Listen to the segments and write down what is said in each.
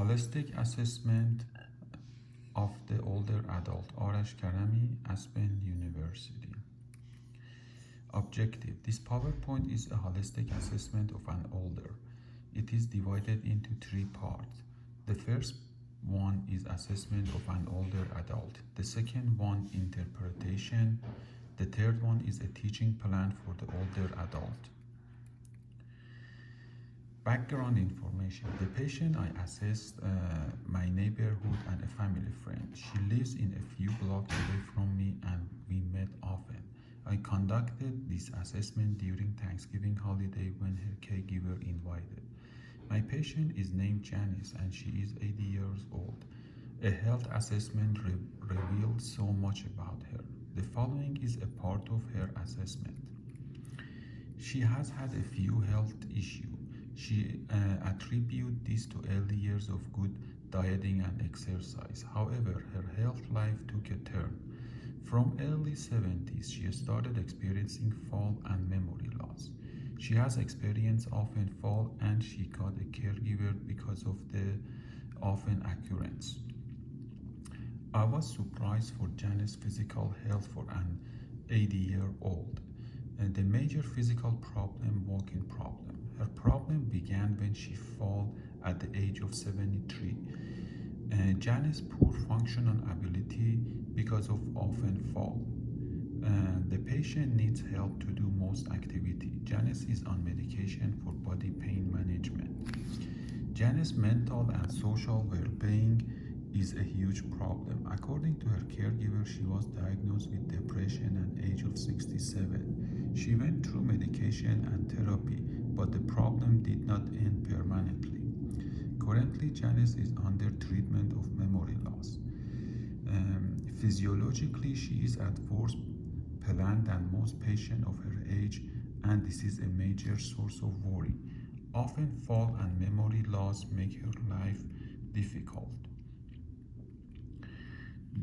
Holistic assessment of the older adult, Arash Karami, Aspen University. Objective. This PowerPoint is a holistic assessment of an older. It is divided into three parts. The first one is assessment of an older adult. The second one, interpretation. The third one is a teaching plan for the older adult. Background information. The patient I assessed, my neighborhood and a family friend. She lives in a few blocks away from me and we met often. I conducted this assessment during Thanksgiving holiday when her caregiver invited. My patient is named Janice and she is 80 years old. A health assessment revealed so much about her. The following is a part of her assessment. She has had a few health issues. She attributes this to early years of good dieting and exercise. However, her health life took a turn. From early 70s, she started experiencing fall and memory loss. She has experienced often fall and she got a caregiver because of the often occurrence. I was surprised for Janice's physical health for an 80-year-old. The major physical problem, walking problem. Her problem began when she fell at the age of 73. Janice's poor functional ability because of often fall. The patient needs help to do most activity. Janice is on medication for body pain management. Janice's mental and social well-being is a huge problem. According to her caregiver, she was diagnosed with depression at the age of 67. She went through medication and therapy, but the problem did not end permanently. Currently, Janice is under treatment of memory loss. Physiologically, she is at worse plan than most patients of her age, and this is a major source of worry. Often fall and memory loss make her life difficult.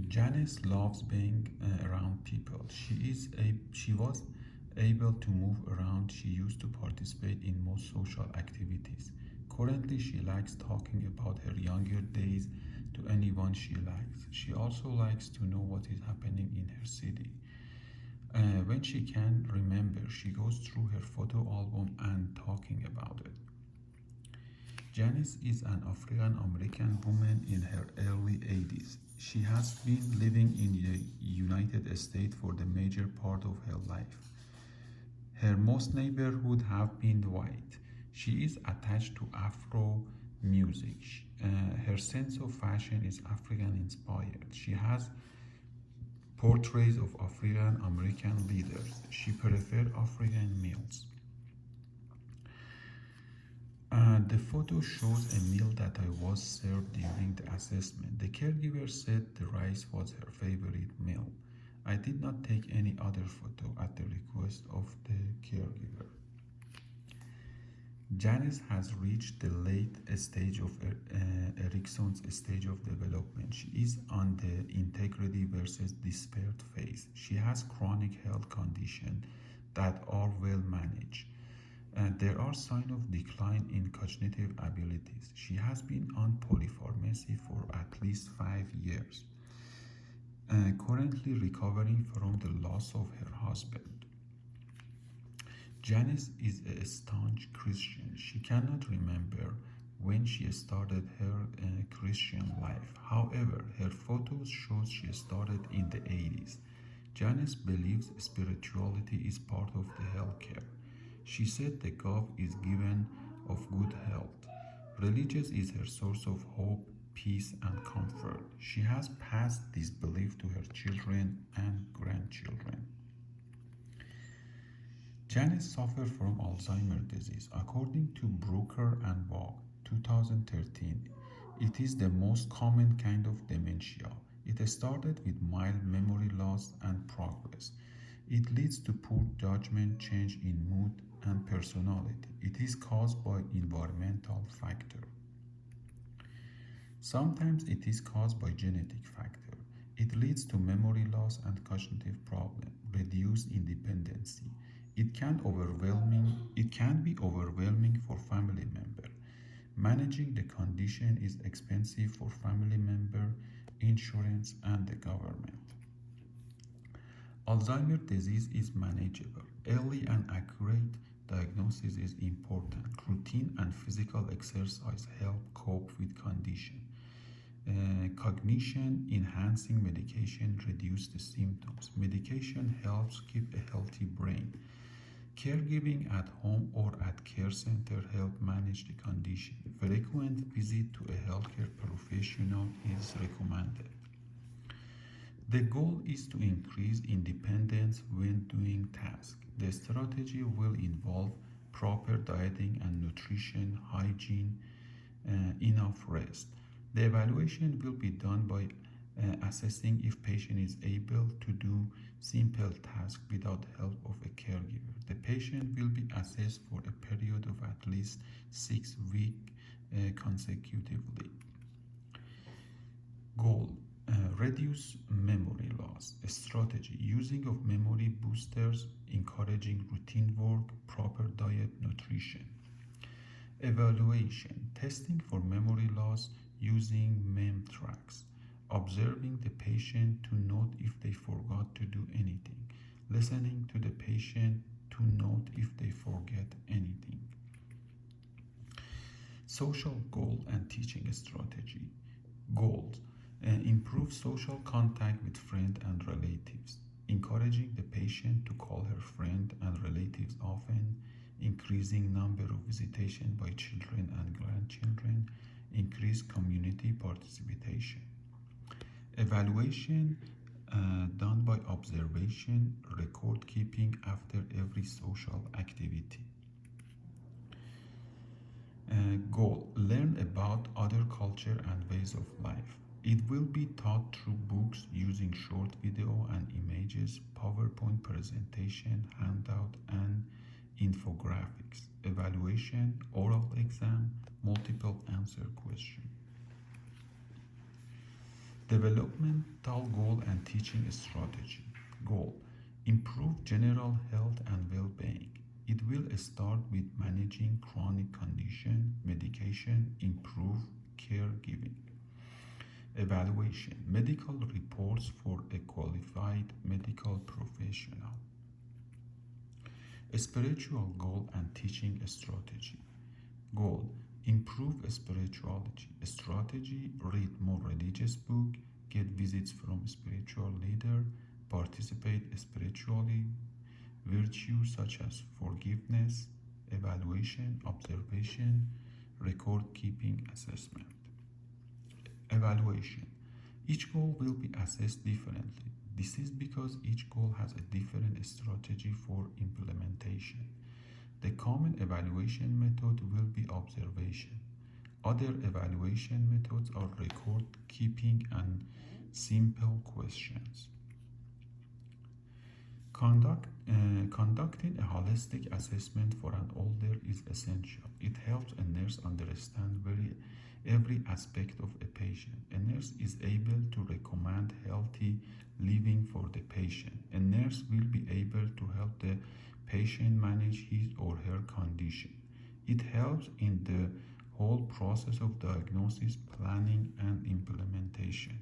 Janice loves being around people. She was able to move around. She used to participate in most social activities. Currently, she likes talking about her younger days to anyone she likes. She also likes to know what is happening in her city. When she can remember, she goes through her photo album and talking about it. Janice is an African American woman in her early 80s. She has been living in the United States for the major part of her life. Her most neighborhood have been white. She is attached to Afro music. Her sense of fashion is African inspired. She has portraits of African American leaders. She prefers African meals. The photo shows a meal that I was served during the assessment. The caregiver said the rice was her favorite meal. I did not take any other photo at the request of the caregiver. Janice has reached the late stage of Erickson's stage of development. She is on the integrity versus despair phase. She has chronic health conditions that are well managed. There are signs of decline in cognitive abilities. She has been on polypharmacy for at least 5 years, currently recovering from the loss of her husband. Janice is a staunch Christian. She cannot remember when she started her Christian life. However, her photos show she started in the 80s. Janice believes spirituality is part of the healthcare. She said the God is given of good health. Religious is her source of hope, peace, and comfort. She has passed this belief to her children and grandchildren. Janice suffers from Alzheimer's disease. According to Brooker and Waugh, 2013, it is the most common kind of dementia. It started with mild memory loss and progress. It leads to poor judgment, change in mood, and personality. It is caused by environmental factor. Sometimes it is caused by genetic factor. It leads to memory loss and cognitive problem, reduced independency. It can be overwhelming for family member. Managing the condition is expensive for family member, insurance, and the government. Alzheimer's disease is manageable. Early and accurate diagnosis is important. Routine and physical exercise help cope with condition. Cognition enhancing medication reduce the symptoms. Medication helps keep a healthy brain. Caregiving at home or at care center help manage the condition. Frequent visit to a healthcare professional is recommended. The goal is to increase independence when doing tasks. The strategy will involve proper dieting and nutrition, hygiene, enough rest. The evaluation will be done by assessing if patient is able to do simple tasks without help of a caregiver. The patient will be assessed for a period of at least 6 weeks consecutively. Goal: reduce memory loss. A strategy: using of memory boosters, encouraging routine work, proper diet, nutrition. Evaluation: testing for memory loss using mem tracks. Observing the patient to note if they forgot to do anything. Listening to the patient to note if they forget anything. Social goal and teaching strategy. Goals: improve social contact with friends and relatives. Encouraging the patient to call her friend and relatives often. Increasing number of visitation by children and grandchildren. Increase community participation. Evaluation done by observation, record keeping after every social activity. Goal: learn about other culture and ways of life. It will be taught through books using short video and images, PowerPoint presentation, handout, and infographics. Evaluation, oral exam, multiple answer question. Developmental goal and teaching strategy. Goal: improve general health and well-being. It will start with managing chronic condition, medication, improve caregiving. Evaluation: medical reports for a qualified medical professional. Spiritual goal and teaching strategy. Goal: improve spirituality. Strategy: read more religious book, get visits from spiritual leader, participate spiritually. Virtues such as forgiveness. Evaluation, observation, record keeping, assessment. Evaluation: each goal will be assessed differently. This is because each goal has a different strategy for implementation. The common evaluation method will be observation. Other evaluation methods are record keeping and simple questions. Conducting a holistic assessment for an older is essential. It helps a nurse understand every aspect of a patient. A nurse is able to recommend healthy living for the patient. A nurse will be able to help the patient manage his or her condition. It helps in the whole process of diagnosis, planning, and implementation.